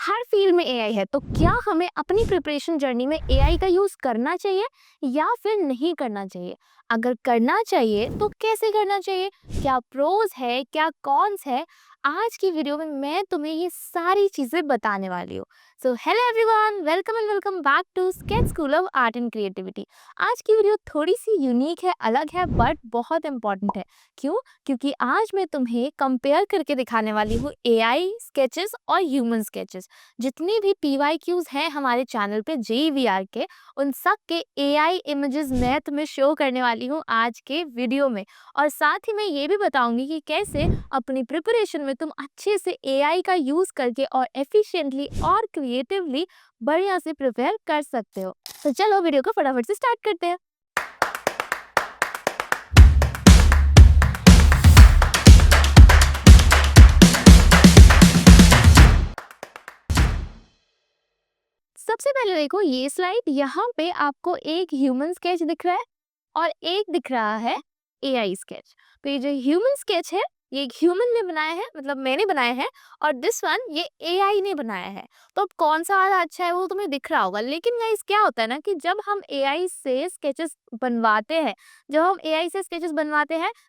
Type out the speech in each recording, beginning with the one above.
हर field में AI है, तो क्या हमें अपनी प्रिपरेशन जर्नी में एआई का यूज करना चाहिए या फिर नहीं करना चाहिए? अगर करना चाहिए तो कैसे करना चाहिए? क्या प्रोज है, क्या कॉन्स है? आज की वीडियो में मैं तुम्हें ये सारी चीजें बताने वाली हूँ। So hello everyone, welcome and welcome back to sketch school of art and creativity. आज की वीडियो थोड़ी सी यूनिक है, अलग है, बट बहुत इंपॉर्टेंट है। क्यों? क्योंकि आज मैं तुम्हें कंपेयर करके दिखाने वाली हूँ एआई स्केचेस और ह्यूमन स्केचेस। जितनी भी पीवाईक्यूज हैं हमारे चैनल पे जेईवीआर के, उन सब के एआई इमेजेस मैं तुम्हें शो करने वाली हूँ आज के वीडियो में। और साथ ही मैं ये भी बताऊंगी कि कैसे अपनी प्रिपरेशन में तुम अच्छे से एआई का यूज करके और एफिशिएंटली और क्रिएटिवली बढ़िया से प्रिपेयर कर सकते हो। तो चलो वीडियो को फटाफट से स्टार्ट करते हैं। सबसे पहले देखो ये स्लाइड, यहाँ पे आपको एक ह्यूमन स्केच दिख रहा है और एक दिख रहा है एआई स्केच। तो ये जो ह्यूमन स्केच है ये एक ह्यूमन ने बनाया है, मतलब मैंने बनाया है, और दिस वन ये एआई ने बनाया है। तो अब कौन सा वाला अच्छा है वो तुम्हें दिख रहा होगा। लेकिन गाइस क्या होता है ना कि जब हम एआई से स्केचेस बनवाते हैं,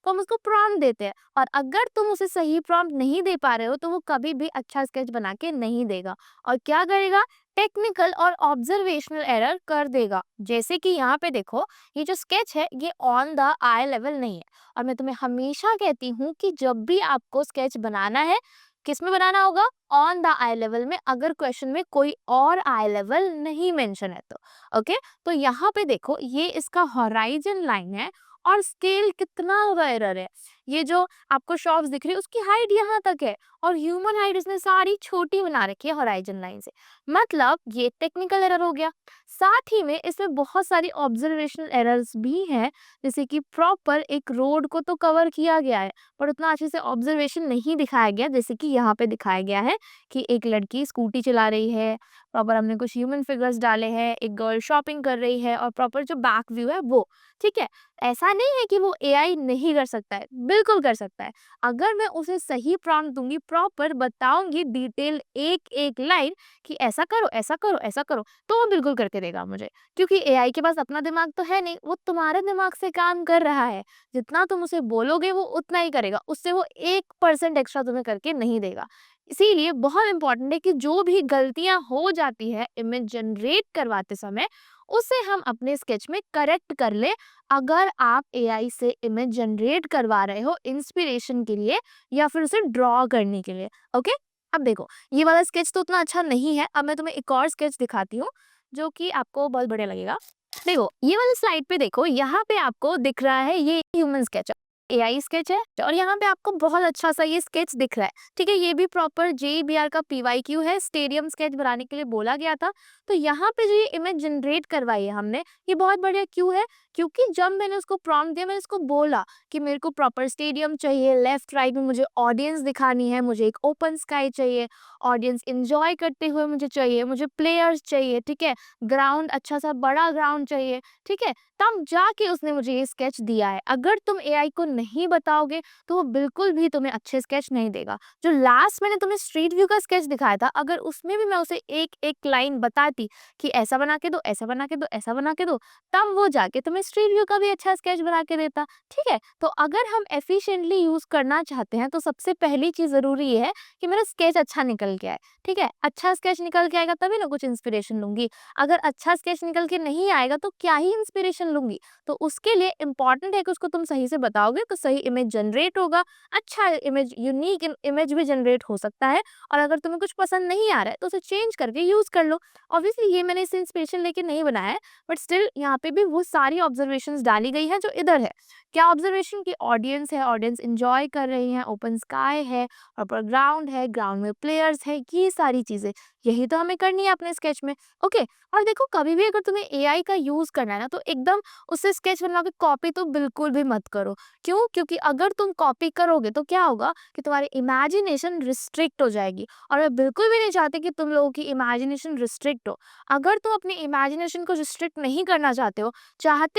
तो हम उसको प्रॉम्प्ट देते हैं, और अगर तुम उसे सही प्रॉम्प्ट नहीं दे पा रहे हो तो वो कभी भी अच्छा स्केच बना के नहीं देगा। और क्या करेगा? टेक्निकल और ऑब्जर्वेशनल एरर कर देगा। जैसे कि यहाँ पे देखो, ये जो स्केच है ये ऑन द आई लेवल नहीं है। और मैं तुम्हें हमेशा कहती हूँ कि जब भी आपको स्केच बनाना है, किस में बनाना होगा? ऑन द आई लेवल में, अगर क्वेश्चन में कोई और आई लेवल नहीं मेंशन है तो। ओके, तो यहाँ पे देखो ये इसका हॉराइजन लाइन है और स्केल कितना ज्यादा एरर है। ये जो आपको शॉप्स दिख रही है उसकी हाइट यहाँ तक है, और ह्यूमन हाइट इसने सारी छोटी बना रखी है हॉराइजन लाइन से। मतलब ये टेक्निकल एरर हो गया। साथ ही में इसमें बहुत सारी ऑब्जर्वेशनल एरर्स भी हैं, जैसे कि प्रॉपर एक रोड को तो कवर किया गया है पर उतना अच्छे से ऑब्जर्वेशन नहीं दिखाया गया। जैसे कि यहाँ पे दिखाया गया है कि एक लड़की स्कूटी चला रही है, प्रॉपर हमने कुछ ह्यूमन फिगर्स डाले हैं, एक गर्ल शॉपिंग कर रही है, और प्रॉपर जो बैक व्यू है वो ठीक है। ऐसा नहीं है कि वो एआई नहीं कर सकता है, बिल्कुल कर सकता है। अगर मैं उसे सही प्रॉम्प्ट दूंगी, प्रॉपर बताऊंगी डिटेल एक एक लाइन कि ऐसा करो, ऐसा करो, ऐसा करो, तो वो बिल्कुल करके देगा मुझे। क्योंकि एआई के पास अपना दिमाग तो है नहीं, वो तुम्हारे दिमाग से काम कर रहा है। जितना तुम उसे बोलोगे वो उतना ही करेगा, उससे वो 1% एक्स्ट्रा तुम्हें करके नहीं देगा। इसीलिए बहुत इंपॉर्टेंट है कि जो भी गलतियां हो जाती है इमेज जनरेट करवाते समय, उसे हम अपने स्केच में करेक्ट कर ले। अगर आप एआई से इमेज जनरेट करवा रहे हो इंस्पिरेशन के लिए या फिर उसे ड्रॉ करने के लिए। ओके, अब देखो ये वाला स्केच तो उतना अच्छा नहीं है। अब मैं तुम्हें एक और स्केच दिखाती हूँ जो कि आपको बहुत बढ़िया लगेगा। देखो ये वाली स्लाइड पे देखो, यहाँ पे आपको दिख रहा है ये ह्यूमन स्केच है, एआई स्केच है, और यहाँ पे आपको बहुत अच्छा सा ये स्केच दिख रहा है। ठीक है, ये भी प्रॉपर जेईबीआर का पीवाईक्यू है, स्टेडियम स्केच बनाने के लिए बोला गया था। तो यहाँ पे जो ये इमेज जनरेट करवाई है हमने, ये बहुत बढ़िया क्यों है? क्योंकि जब मैंने उसको प्रॉम्प्ट दिया, मैंने उसको बोला कि मेरे को प्रॉपर स्टेडियम चाहिए, लेफ्ट राइट में मुझे ऑडियंस दिखानी है, मुझे एक ओपन स्काई चाहिए, ऑडियंस इंजॉय करते हुए मुझे चाहिए, मुझे प्लेयर्स चाहिए, ठीक है, ग्राउंड अच्छा सा बड़ा ग्राउंड चाहिए, ठीक है। तब जाके उसने मुझे ये स्केच दिया है। अगर तुम एआई को नहीं बताओगे तो वो बिल्कुल भी तुम्हें अच्छे स्केच नहीं देगा। जो लास्ट मैंने तुम्हें स्ट्रीट व्यू का स्केच दिखाया था, अगर उसमें भी मैं उसे एक एक लाइन बताती कि ऐसा बना के दो, ऐसा बना के दो, ऐसा बना के दो, तब वो जाके तुम्हें स्ट्रीट व्यू का भी अच्छा स्केच बना के देता। ठीक है, तो अगर हम एफिशिएंटली यूज करना चाहते हैं तो सबसे पहली चीज जरूरी ये है कि मेरा स्केच अच्छा निकल के आए। ठीक है, अच्छा स्केच निकल के आएगा तभी ना कुछ इंस्पिरेशन लूंगी। अगर अच्छा स्केच निकल के नहीं आएगा तो क्या ही इंस्पिरेशन लूंगी। तो उसके लिए इंपॉर्टेंट है कि उसको तुम सही से बताओगे तो सही इमेज जनरेट होगा, अच्छा इमेज, यूनिक इमेज भी जनरेट हो सकता है। और अगर तुम्हें कुछ पसंद नहीं आ रहा है तो उसे चेंज करके यूज कर लो। ऑब्वियसली ये मैंने इसे इंस्पिरेशन लेके नहीं बनाया है, बट स्टिल यहाँ पे भी वो सारी ऑब्जर्वेशंस डाली गई है जो इधर है। क्या ऑब्जर्वेशन की ऑडियंस है, ऑडियंस इंजॉय कर रही है, ओपन स्काई है, और ग्राउंड है, ग्राउंड में प्लेयर्स है, ये सारी चीजें यही तो हमें करनी है अपने स्केच में। ओके, और देखो कभी भी अगर तुम्हें एआई का यूज करना है ना, तो एकदम तुम उससे स्केच बनवाओगे, कॉपी तो बिल्कुल भी मत करो। क्यों? क्योंकि अगर तुम कॉपी करोगे तो क्या होगा कि तुम्हारी इमेजिनेशन रिस्ट्रिक्ट हो जाएगी, और मैं बिल्कुल भी नहीं चाहती कि तुम लोगों की इमेजिनेशन रिस्ट्रिक्ट हो। अगर तुम अपनी इमेजिनेशन को रिस्ट्रिक्ट नहीं करना चाहते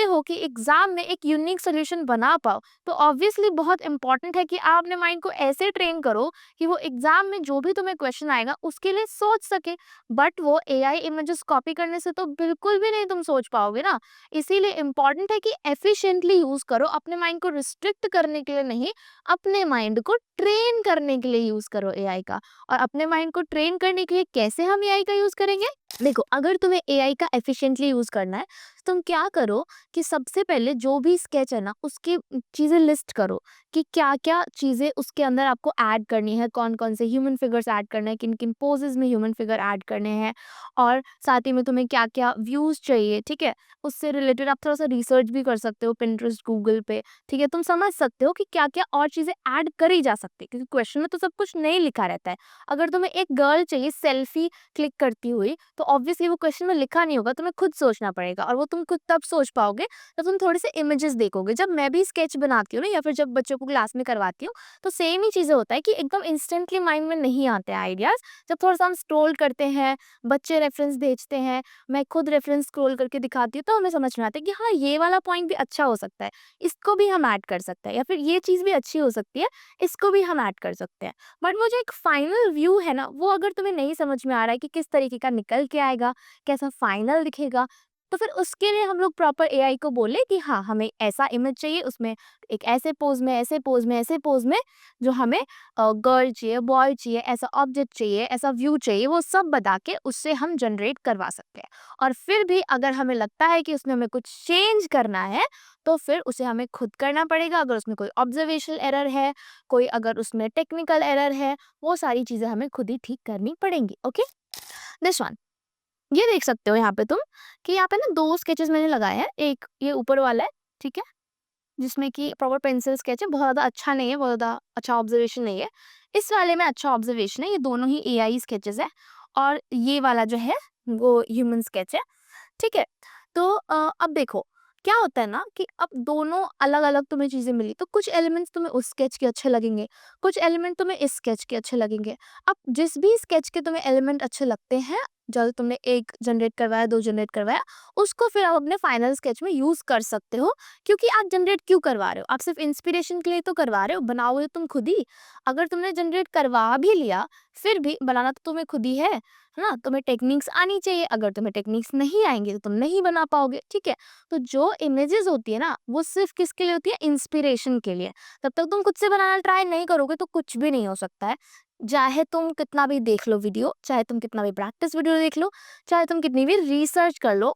हो कि एग्जाम में एक यूनिक सोल्यूशन बना पाओ, तो ऑब्वियसली बहुत इंपॉर्टेंट है कि आप अपने माइंड को ऐसे ट्रेन करो कि वो एग्जाम में जो भी तुम्हें क्वेश्चन आएगा उसके लिए सोच सके। बट वो एआई इमेजेस कॉपी करने से तो बिल्कुल भी नहीं तुम सोच पाओगे ना। इसीलिए इम्पॉर्टेंट है कि एफिशिएंटली यूज करो, अपने माइंड को रिस्ट्रिक्ट करने के लिए नहीं, अपने माइंड को ट्रेन करने के लिए यूज करो एआई का। और अपने माइंड को ट्रेन करने के लिए कैसे हम एआई का यूज करेंगे? देखो, अगर तुम्हें एआई का एफिशिएंटली यूज करना है, तो तुम क्या करो कि सबसे पहले जो भी स्केच है ना, उसकी चीजें लिस्ट करो कि क्या क्या चीजें उसके अंदर आपको ऐड करनी है, कौन कौन से ह्यूमन फिगर्स ऐड करने हैं, किन किन पोजेस में ह्यूमन फिगर ऐड करने हैं, और साथ ही में तुम्हें क्या क्या व्यूज चाहिए। ठीक है, उससे रिलेटेड आप थोड़ा सा रिसर्च भी कर सकते हो, पिंटरेस्ट, गूगल पे। ठीक है, तुम समझ सकते हो कि क्या क्या और चीजें ऐड करी जा सकती है, क्योंकि क्वेश्चन में तो सब कुछ नहीं लिखा रहता है। अगर तुम्हें एक गर्ल चाहिए सेल्फी क्लिक करती हुई, तो ऑब्वियसली वो क्वेश्चन में लिखा नहीं होगा, तुम्हें खुद सोचना पड़ेगा, और वो तुम खुद तब सोच पाओगे जब तुम थोड़े से इमेजेस देखोगे। जब मैं भी स्केच बनाती हूँ ना, या फिर जब बच्चों को क्लास में करवाती हूँ, तो सेम ही चीजें होता है कि एकदम इंस्टेंटली माइंड में नहीं आते हैं आइडियाज। जब थोड़ा सा हम स्क्रॉल करते हैं, बच्चे रेफरेंस भेजते हैं, मैं खुद रेफरेंस स्क्रॉल करके दिखाती हूँ, तो हमें समझ में आता है कि हाँ, ये वाला पॉइंट भी अच्छा हो सकता है, इसको भी हम ऐड कर सकते हैं, या फिर ये चीज भी अच्छी हो सकती है, इसको भी हम ऐड कर सकते हैं। बट वो जो एक फाइनल व्यू है ना, वो अगर तुम्हें नहीं समझ में आ रहा है कि किस तरीके का निकल के आएगा, कैसा फाइनल दिखेगा, तो फिर उसके लिए हम लोग प्रॉपर एआई को बोले कि हाँ, हमें ऐसा इमेज चाहिए, उसमें एक ऐसे पोज में, ऐसे पोज में, ऐसे पोज में, जो हमें गर्ल चाहिए, बॉय चाहिए, ऐसा ऑब्जेक्ट चाहिए, ऐसा व्यू चाहिए, वो सब बता के उससे हम जनरेट करवा सकते हैं। और फिर भी अगर हमें लगता है कि उसमें हमें कुछ चेंज करना है, तो फिर उसे हमें खुद करना पड़ेगा। अगर उसमें कोई ऑब्जर्वेशनल एरर है, कोई अगर उसमें टेक्निकल एरर है, वो सारी चीजें हमें खुद ही ठीक करनी पड़ेंगी। ओके, दिस वन, ये देख सकते हो यहाँ पे तुम कि यहाँ पे ना दो स्केचेस मैंने लगाए हैं। एक ये ऊपर वाला है, ठीक है, जिसमें कि प्रॉपर पेंसिल स्केच है, बहुत ज़्यादा अच्छा नहीं है, बहुत ज़्यादा अच्छा ऑब्जर्वेशन नहीं है। इस वाले में अच्छा ऑब्जर्वेशन है, ये दोनों ही एआई स्केचेस है। और ये वाला जो है वो ह्यूमन स्केच है। ठीक है, तो अब देखो क्या होता है ना कि अब दोनों अलग अलग तुम्हें चीजें मिली, तो कुछ एलिमेंट्स तुम्हें उस स्केच के अच्छे लगेंगे, कुछ एलिमेंट तुम्हें इस स्केच के अच्छे लगेंगे। अब जिस भी स्केच के तुम्हें एलिमेंट अच्छे लगते हैं, जब तुमने एक जनरेट करवाया, दो जनरेट करवाया, उसको फिर आप अपने फाइनल स्केच में यूज कर सकते हो। क्योंकि आप जनरेट क्यों करवा रहे हो? आप सिर्फ इंस्पिरेशन के लिए तो करवा रहे हो, बनाओगे तुम खुद ही। अगर तुमने जनरेट करवा भी लिया, फिर भी बनाना तो तुम्हें खुद ही है ना। तुम्हें टेक्निक्स आनी चाहिए, अगर तुम्हें टेक्निक्स नहीं आएंगे तो तुम नहीं बना पाओगे। ठीक है, तो जो इमेजेस होती है ना, वो सिर्फ किसके लिए होती है? इंस्पिरेशन के लिए। तब तक तुम खुद से बनाना ट्राई नहीं करोगे तो कुछ भी नहीं हो सकता है। चाहे तुम कितना भी देख लो वीडियो, चाहे तुम कितना भी प्रैक्टिस वीडियो देख लो, चाहे तुम कितनी भी रिसर्च कर लो,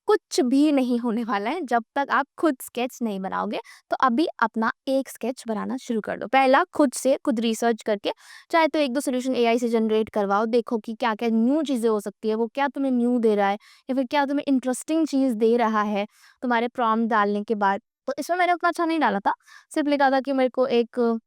कुछ भी नहीं होने वाला है जब तक आप खुद स्केच नहीं बनाओगे। तो अभी अपना एक स्केच बनाना शुरू कर दो, पहला खुद से, खुद रिसर्च करके। चाहे तो एक दो सोल्यूशन एआई से जनरेट करवाओ, देखो कि क्या क्या न्यू चीज़ें हो सकती है, वो क्या तुम्हें न्यू दे रहा है, या फिर क्या तुम्हें इंटरेस्टिंग चीज़ दे रहा है तुम्हारे प्रॉम्प्ट डालने के बाद। तो इसमें मैंने उतना अच्छा नहीं डाला था, सिर्फ लिखा था कि मेरे को एक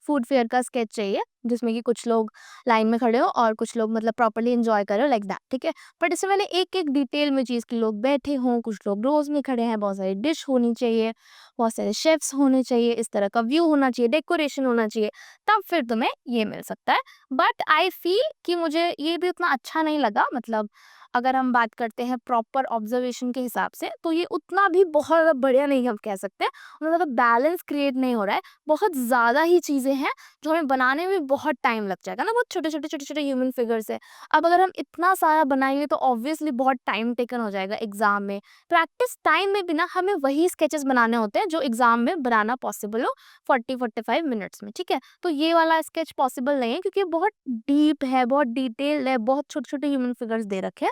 फूड फेयर का स्केच चाहिए, जिसमें कि कुछ लोग लाइन में खड़े हो और कुछ लोग मतलब प्रॉपर्ली एंजॉय कर रहे हो, लाइक दैट। ठीक है, बट इसमें मैंने एक एक डिटेल में चीज़ कि लोग बैठे हों, कुछ लोग रोज में खड़े हैं, बहुत सारी डिश होनी चाहिए, बहुत सारे शेफ्स होने चाहिए, इस तरह का व्यू होना चाहिए, डेकोरेशन होना चाहिए, तब फिर तुम्हें ये मिल सकता है। बट आई फील कि मुझे ये भी उतना अच्छा नहीं लगा। मतलब अगर हम बात करते हैं प्रॉपर ऑब्जर्वेशन के हिसाब से, तो ये उतना भी बहुत ज़्यादा बढ़िया नहीं हम कह सकते, उतना ज़्यादा बैलेंस क्रिएट नहीं हो रहा है। बहुत ज़्यादा ही चीज़ें हैं जो हमें बनाने में बहुत टाइम लग जाएगा ना, बहुत छोटे-छोटे ह्यूमन फिगर्स है। अब अगर हम इतना सारा बनाएँगे तो ऑब्वियसली बहुत टाइम टेकन हो जाएगा एग्ज़ाम में। प्रैक्टिस टाइम में भी ना हमें वही स्केचेस बनाने होते हैं जो एग्ज़ाम में बनाना पॉसिबल हो 40-45 मिनट्स में, ठीक है? तो ये वाला स्केच पॉसिबल नहीं है क्योंकि ये बहुत डीप है, बहुत डिटेल्ड है, बहुत छोटे-छोटे ह्यूमन फिगर्स दे रखे हैं।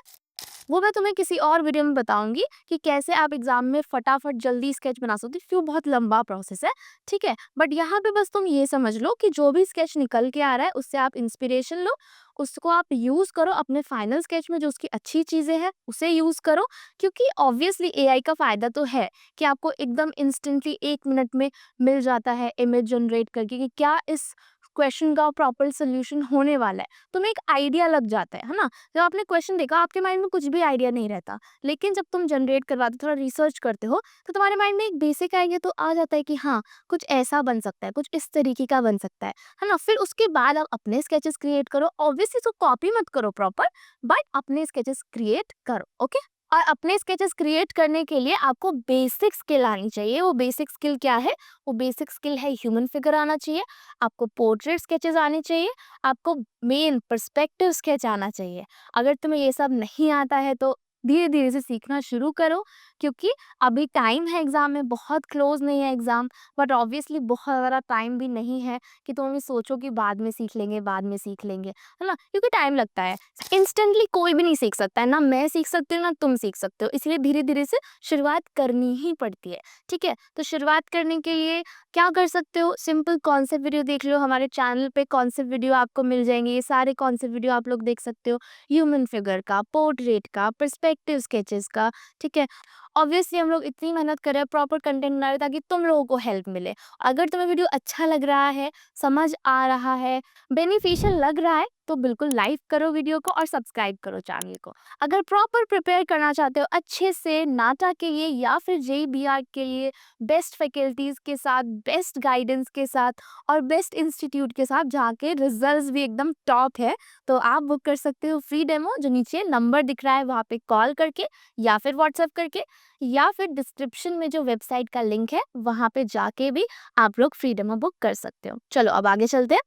वो मैं तुम्हें किसी और वीडियो में बताऊंगी कि कैसे आप एग्जाम में फटाफट जल्दी स्केच बना सकते हो, क्यों बहुत लंबा प्रोसेस है। ठीक है, बट यहाँ पे बस तुम ये समझ लो कि जो भी स्केच निकल के आ रहा है उससे आप इंस्पिरेशन लो, उसको आप यूज करो अपने फाइनल स्केच में, जो उसकी अच्छी चीजें हैं उसे यूज करो। क्योंकि ऑब्वियसली एआई का फायदा तो है कि आपको एकदम इंस्टेंटली 1 मिनट में मिल जाता है इमेज जनरेट करके कि क्या इस क्वेश्चन का प्रॉपर सोल्यूशन होने वाला है, तुम्हें एक आइडिया लग जाता है ना? जब आपने क्वेश्चन देखा, आपके माइंड में कुछ भी आइडिया नहीं रहता, लेकिन जब तुम जनरेट करवाते हो, थोड़ा रिसर्च करते हो, तो तुम्हारे माइंड में एक बेसिक आइडिया तो आ जाता है कि हाँ, कुछ ऐसा बन सकता है, कुछ इस तरीके का बन सकता है ना? फिर उसके बाद आप अपने स्केचेस क्रिएट करो, ऑब्वियसली इसको कॉपी मत करो प्रॉपर, बट अपने स्केचेस क्रिएट करो, ओके? और अपने स्केचेस क्रिएट करने के लिए आपको बेसिक स्किल आनी चाहिए। वो बेसिक स्किल क्या है? वो बेसिक स्किल है ह्यूमन फिगर आना चाहिए, आपको पोर्ट्रेट स्केचेस आने चाहिए, आपको मेन पर्सपेक्टिव स्केच आना चाहिए। अगर तुम्हें ये सब नहीं आता है तो धीरे धीरे से सीखना शुरू करो, क्योंकि अभी टाइम है एग्जाम में, बहुत क्लोज नहीं है एग्जाम, बट ऑब्वियसली बहुत ज़्यादा टाइम भी नहीं है कि तुम अभी सोचो कि बाद में सीख लेंगे, बाद में सीख लेंगे, है ना? क्योंकि टाइम लगता है। इंस्टेंटली कोई भी नहीं सीख सकता है, ना मैं सीख सकती हूँ ना तुम सीख सकते हो, इसलिए धीरे धीरे से शुरुआत करनी ही पड़ती है। ठीक है, तो शुरुआत करने के लिए क्या कर सकते हो? सिंपल कॉन्सेप्ट वीडियो देख लो, हमारे चैनल पे कॉन्सेप्ट वीडियो आपको मिल जाएंगे, ये सारे कॉन्सेप्ट वीडियो आप लोग देख सकते हो, ह्यूमन फिगर का, पोर्ट्रेट का, पर्सपेक्टिव स्केचेस का। ठीक है, ऑब्वियसली हम लोग इतनी मेहनत कर रहे हैं, प्रॉपर कंटेंट बना रहे हैं ताकि तुम लोगों को हेल्प मिले। अगर तुम्हें वीडियो अच्छा लग रहा है, समझ आ रहा है, बेनिफिशियल लग रहा है, तो बिल्कुल लाइक करो वीडियो को और सब्सक्राइब करो चैनल को। अगर प्रॉपर प्रिपेयर करना चाहते हो अच्छे से नाटा के लिए या फिर JBR के लिए, बेस्ट फैकल्टीज के साथ, बेस्ट गाइडेंस के साथ और बेस्ट इंस्टीट्यूट के साथ, जहाँ के रिजल्ट्स भी एकदम टॉप है, तो आप बुक कर सकते हो फ्री डेमो, जो नीचे नंबर दिख रहा है वहाँ पे कॉल करके या फिर व्हाट्सएप करके, या फिर डिस्क्रिप्शन में जो वेबसाइट का लिंक है वहाँ पे जाके भी आप लोग फ्री डेमो बुक कर सकते हो। चलो अब आगे चलते हैं।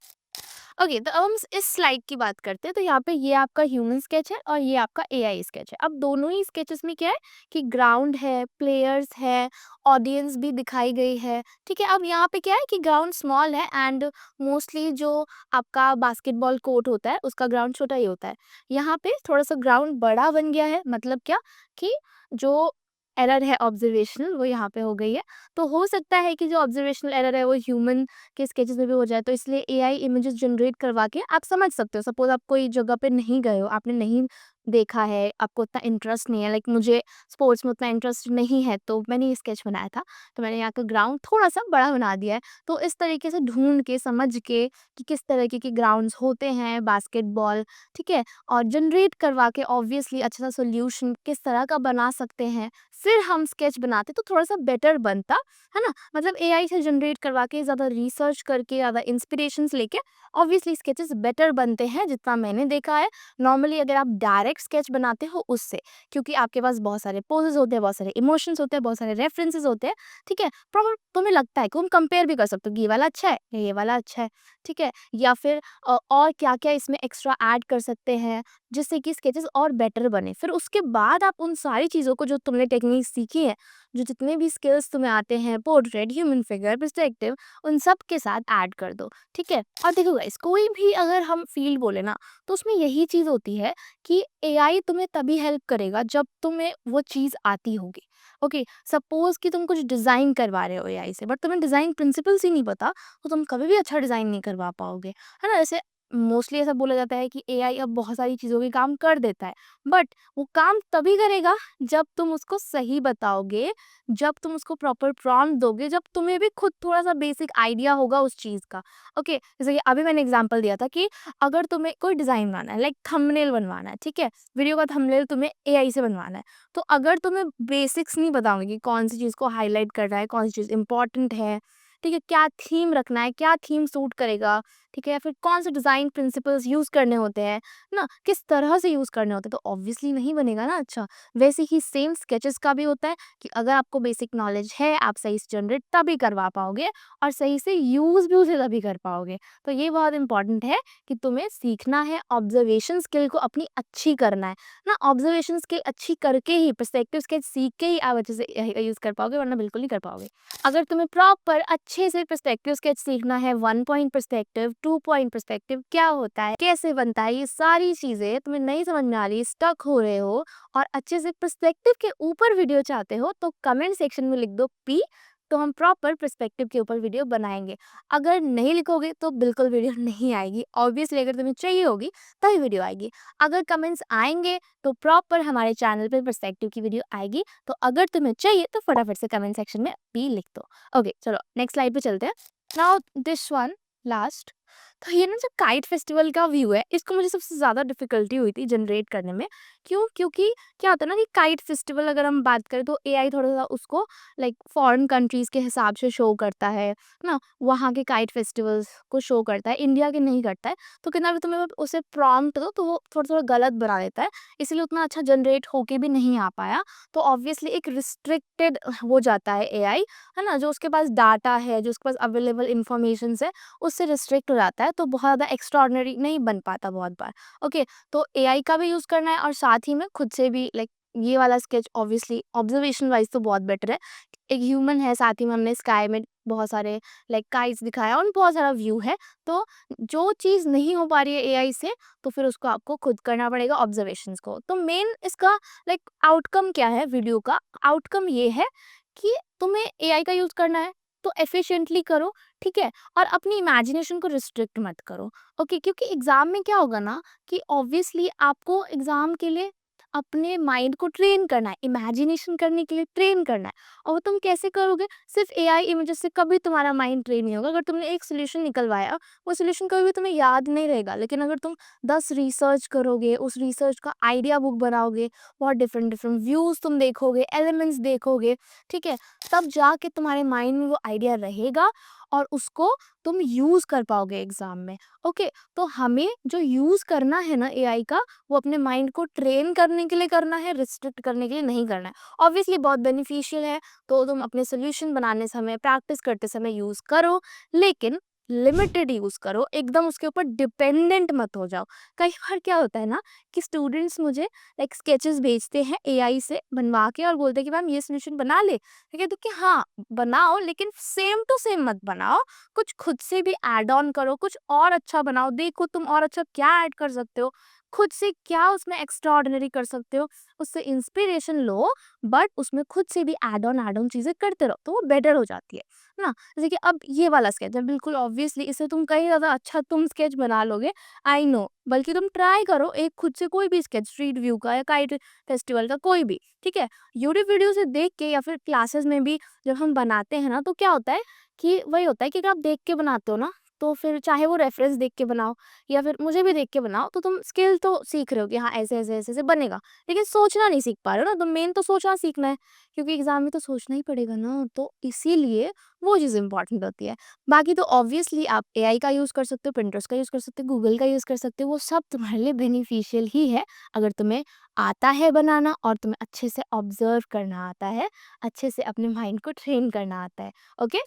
ओके, तो अब हम इस स्लाइड की बात करते हैं। तो यहाँ पे ये आपका ह्यूमन स्केच है और ये आपका AI स्केच है। अब दोनों ही स्केचेस में क्या है कि ग्राउंड है, प्लेयर्स है, ऑडियंस भी दिखाई गई है। ठीक है, अब यहाँ पे क्या है कि ग्राउंड स्मॉल है एंड मोस्टली जो आपका बास्केटबॉल कोर्ट होता है उसका ग्राउंड छोटा ही होता है। यहाँ पे थोड़ा सा ग्राउंड बड़ा बन गया है, मतलब क्या कि जो एरर है ऑब्जर्वेशनल वो यहाँ पे हो गई है। तो हो सकता है कि जो ऑब्जर्वेशनल एरर है वो ह्यूमन के स्केचेस में भी हो जाए, तो इसलिए AI इमेजेस जनरेट करवा के आप समझ सकते हो। सपोज आप कोई जगह पे नहीं गए हो, आपने नहीं देखा है, आपको उतना इंटरेस्ट नहीं है, लाइक मुझे स्पोर्ट्स में उतना इंटरेस्ट नहीं है, तो मैंने ये स्केच बनाया था, तो मैंने यहाँ का ग्राउंड थोड़ा सा बड़ा बना दिया है। तो इस तरीके से ढूंढ के समझ के कि किस तरीके के ग्राउंड्स होते हैं बास्केटबॉल, ठीक है, और जनरेट करवा के ऑब्वियसली अच्छा सा सोल्यूशन किस तरह का बना सकते हैं, फिर हम स्केच बनाते तो थोड़ा सा बेटर बनता, है ना? मतलब AI से जनरेट करवा के, ज़्यादा रिसर्च करके, ज़्यादा इंस्पिरेशंस लेके ऑब्वियसली स्केचेस बेटर बनते हैं, जितना मैंने देखा है। नॉर्मली अगर आप डायरेक्ट स्केच बनाते हो उससे, क्योंकि आपके पास बहुत सारे पोजेस होते हैं, बहुत सारे इमोशंस होते हैं, बहुत सारे रेफरेंसेस होते हैं, ठीक है? प्रॉपर तुम्हें लगता है कि तुम कंपेयर भी कर सकते हो कि ये वाला अच्छा है या ये वाला अच्छा है, ठीक है? या फिर और क्या-क्या इसमें एक्स्ट्रा ऐड कर सकते हैं, जिससे कि स्केचेस और बेटर बने। फिर उसके बाद आप उन सारी चीज़ों को, जो तुमने टेक्निक सीखी है, जो जितने भी स्किल्स तुम्हें आते हैं, पोर्ट्रेट, ह्यूमन फिगर, पर्सपेक्टिव, उन सब के साथ ऐड कर दो, ठीक है? और देखो गाइस, कोई भी अगर हम फील्ड बोले ना, तो उसमें यही चीज़ होती है कि AI तुम्हें तभी हेल्प करेगा जब तुम्हें वो चीज़ आती होगी। ओके, सपोज कि तुम कुछ डिज़ाइन करवा रहे हो AI से, बट तुम्हें डिज़ाइन प्रिंसिपल्स ही नहीं पता, तो तुम कभी भी अच्छा डिज़ाइन नहीं करवा पाओगे, है ना? जैसे मोस्टली ऐसा बोला जाता है कि AI अब बहुत सारी चीज़ों के काम कर देता है, बट वो काम तभी करेगा जब तुम उसको सही बताओगे, जब तुम उसको प्रॉपर प्रॉम्प्ट दोगे, जब तुम्हें भी खुद थोड़ा-सा बेसिक आइडिया होगा उस चीज़ का। ओके, जैसे कि अभी मैंने एग्ज़ाम्पल दिया था कि अगर तुम्हें कोई डिज़ाइन बनाना है, लाइक थंबनेल बनवाना है, ठीक है? वीडियो का थंबनेल तुम्हें AI से बनवाना है, तो अगर तुम्हें बेसिक्स नहीं बताओगे कि कौन-सी चीज़ को हाइलाइट करना है, कौन-सी चीज़ इम्पोर्टेंट है, ठीक है? क्या थीम रखना है, क्या थीम सूट करेगा, ठीक है? या फिर कौन से डिज़ाइन प्रिंसिपल्स यूज़ करने होते हैं, ना? किस तरह से यूज़ करने होते हैं, तो ऑब्वियसली नहीं बनेगा ना अच्छा। वैसे ही सेम स्केचेस का भी होता है कि अगर आपको बेसिक नॉलेज है, आप सही से जनरेट तभी करवा पाओगे और सही से यूज़ भी उसे तभी कर पाओगे। तो ये बहुत इंपॉर्टेंट है कि तुम्हें सीखना है, ऑब्जर्वेशन स्किल को अपनी अच्छी करना है ना? ऑब्जर्वेशन स्किल अच्छी करके ही, पर्सपेक्टिव स्केच सीख के ही आप अच्छे से यूज़ कर पाओगे, वरना बिल्कुल नहीं कर पाओगे। अगर तुम्हें प्रॉपर अच्छे से पर्सपेक्टिव स्केच सीखना है, 1 पॉइंट पर्सपेक्टिव, 2 पॉइंट पर्सपेक्टिव क्या होता है, कैसे बनता है, ये सारी चीज़ें तुम्हें नहीं समझ में आ रही, स्टक हो रहे हो और अच्छे से पर्सपेक्टिव के ऊपर वीडियो चाहते हो, तो कमेंट सेक्शन में लिख दो P, तो हम प्रॉपर पर्सपेक्टिव के ऊपर वीडियो बनाएंगे। अगर नहीं लिखोगे तो बिल्कुल वीडियो नहीं आएगी। ऑब्वियसली अगर तुम्हें चाहिए होगी तभी वीडियो आएगी। अगर कमेंट्स आएंगे तो प्रॉपर हमारे चैनल पे पर्सपेक्टिव की वीडियो आएगी। तो अगर तुम्हें चाहिए तो फटाफट से कमेंट सेक्शन में P लिख दो। ओके, चलो नेक्स्ट स्लाइड पे चलते हैं। Now this one last. तो ये ना जो काइट फेस्टिवल का व्यू है, इसको मुझे सबसे ज़्यादा डिफ़िकल्टी हुई थी जनरेट करने में। क्यों? क्योंकि क्या होता है ना कि काइट फेस्टिवल अगर हम बात करें तो एआई थोड़ा-सा उसको लाइक फ़ॉरेन कंट्रीज़ के हिसाब से शो करता है ना? वहाँ के काइट फेस्टिवल्स को शो करता है, इंडिया के नहीं करता है। तो कितना भी तुम्हें उसे प्रॉम्प्ट दो तो वो थोड़ा-थोड़ा गलत बना देता है, इसलिए उतना अच्छा जनरेट होके भी नहीं आ पाया। तो ऑब्वियसली एक रिस्ट्रिक्टेड हो जाता है एआई, है ना? जो उसके पास डाटा है, जो उसके पास अवेलेबल इन्फॉर्मेशंस है, उससे रिस्ट्रिक्ट हो जाता है, तो बहुत ज़्यादा एक्स्ट्राऑर्डिनरी नहीं बन पाता बहुत बार। ओके, तो एआई का भी यूज़ करना है और साथ ही में खुद से भी लाइक ये वाला स्केच ऑब्वियसली ऑब्जर्वेशन वाइज़ तो बहुत बेटर है। एक ह्यूमन है, साथ ही में हमने स्काई में बहुत सारे लाइक काइट्स दिखाया और बहुत सारा व्यू है। तो जो चीज़ नहीं हो पा रही है एआई से, तो फिर उसको आपको खुद करना पड़ेगा ऑब्जर्वेशंस को। तो मेन इसका लाइक आउटकम क्या है वीडियो का? आउटकम ये है कि तुम्हें एआई का यूज़ करना है, तो एफिशिएंटली करो, ठीक है? और अपनी इमेजिनेशन को रिस्ट्रिक्ट मत करो, ओके? क्योंकि एग्ज़ाम में क्या होगा ना कि ऑब्वियसली आपको एग्ज़ाम के लिए अपने माइंड को ट्रेन करना है, इमेजिनेशन करने के लिए ट्रेन करना है। और वो तुम कैसे करोगे? सिर्फ़ एआई इमेजेस से कभी तुम्हारा माइंड ट्रेन नहीं होगा। अगर तुमने एक सॉल्यूशन निकलवाया, वो सॉल्यूशन कभी भी तुम्हें याद नहीं रहेगा। लेकिन अगर तुम 10 रिसर्च करोगे, उस रिसर्च का आइडिया बुक बनाओगे, बहुत डिफरेंट-डिफरेंट व्यूज़ तुम देखोगे, एलिमेंट्स देखोगे, ठीक है? तब जाके तुम्हारे माइंड में वो आइडिया रहेगा और उसको तुम यूज़ कर पाओगे एग्ज़ाम में, ओके? तो हमें जो यूज़ करना है ना एआई का, वो अपने माइंड को ट्रेन करने के लिए करना है, रिस्ट्रिक्ट करने के लिए नहीं करना है। ऑब्वियसली बहुत बेनिफिशियल है, तो तुम अपने सॉल्यूशन बनाने समय, प्रैक्टिस करते समय यूज़ करो, लेकिन लिमिटेड यूज़ करो, एकदम उसके ऊपर डिपेंडेंट मत हो जाओ। कई बार क्या होता है ना कि स्टूडेंट्स मुझे लाइक स्केचेस भेजते हैं एआई से बनवा के और बोलते हैं कि मैम ये सॉल्यूशन बना ले। मैं कहती हूँ कि हाँ, बनाओ लेकिन सेम टू सेम मत बनाओ, कुछ खुद से भी ऐड ऑन करो, कुछ और अच्छा बनाओ, देखो तुम और अच्छा क्या ऐड कर सकते हो, खुद से क्या उसमें एक्स्ट्रा ऑर्डिनरी कर सकते हो, उससे इंस्पिरेशन लो, बट उसमें खुद से भी ऐड ऑन चीज़ें करते रहो, तो वो बेटर हो जाती है ना? जैसे कि अब ये वाला स्केच है, बिल्कुल ऑब्वियसली इससे तुम कहीं ज़्यादा अच्छा तुम स्केच बना लोगे, आई नो, बल्कि तुम ट्राई करो एक खुद से कोई भी स्केच स्ट्रीट व्यू का या काइट फेस्टिवल का कोई भी, ठीक है? यूट्यूब वीडियो से देख के या फिर क्लासेस में भी जब हम बनाते हैं ना, तो क्या होता है कि वही होता है कि अगर आप देख के बनाते हो ना, तो फिर चाहे वो रेफरेंस देख के बनाओ या फिर मुझे भी देख के बनाओ, तो तुम स्किल तो सीख रहे हो कि हाँ, ऐसे बनेगा। लेकिन सोचना नहीं सीख पा रहे हो ना, तो मेन तो सोचना सीखना है, क्योंकि एग्ज़ाम में तो सोचना ही पड़ेगा ना, तो इसीलिए वो चीज़ इम्पोर्टेंट होती है। बाकी तो ऑब्वियसली आप एआई का यूज़ कर सकते हो, पिंटरेस्ट का यूज़ कर सकते हो, गूगल का यूज़ कर सकते हो, वो सब तुम्हारे लिए बेनिफिशियल ही है, अगर तुम्हें आता है बनाना और तुम्हें अच्छे से ऑब्ज़र्व करना आता है, अच्छे से अपने माइंड को ट्रेन करना आता है, okay?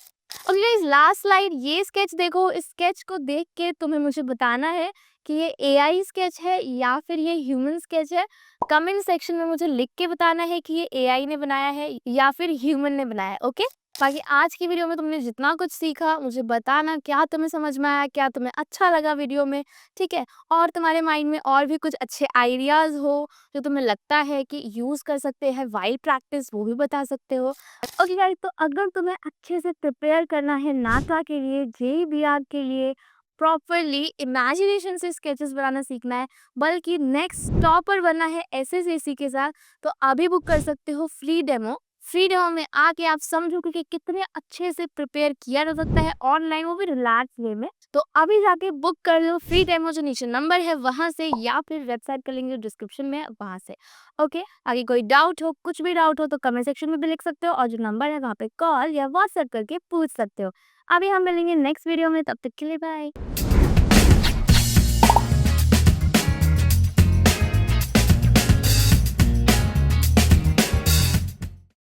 Okay guys, last slide, ये स्केच देखो, इस स्केच को देख के तुम्हें मुझे बताना है कि ये एआई स्केच है या फिर ये ह्यूमन स्केच है। कमेंट सेक्शन में मुझे लिख के बताना है कि ये एआई ने बनाया है या फिर ह्यूमन ने बनाया है, ओके? बाकी आज की वीडियो में तुमने जितना कुछ सीखा मुझे बताना, क्या तुम्हें समझ में आया, क्या तुम्हें अच्छा लगा वीडियो में, ठीक है? और तुम्हारे माइंड में और भी कुछ अच्छे आइडियाज़ हो जो तुम्हें लगता है कि यूज़ कर सकते हैं व्हाइल प्रैक्टिस, वो भी बता सकते हो। ओके गाइस, तो अगर तुम्हें अच्छे से प्रिपेयर करना है नासा के लिए, जेईबीआर के लिए, प्रॉपरली इमेजिनेशन से स्केचेस बनाना सीखना है, बल्कि नेक्स्ट टॉपर बनना है एसएससी के साथ, तो अभी बुक कर सकते हो फ्री डेमो। फ्री डेमो में आके आप समझोगे कि कितने अच्छे से प्रिपेयर किया जा सकता है ऑनलाइन, वो भी रिलैक्स वे में। तो अभी जाके बुक कर लो फ्री डेमो, जो नीचे नंबर है वहां से, या फिर वेबसाइट का लिंक जो डिस्क्रिप्शन में है वहां से, ओके? आगे कोई डाउट हो, कुछ भी डाउट हो तो कमेंट सेक्शन में भी लिख सकते हो और जो नंबर है वहाँ पे कॉल या व्हाट्सएप करके पूछ सकते हो। अभी हम मिलेंगे नेक्स्ट वीडियो में, तब तक के लिए बाय।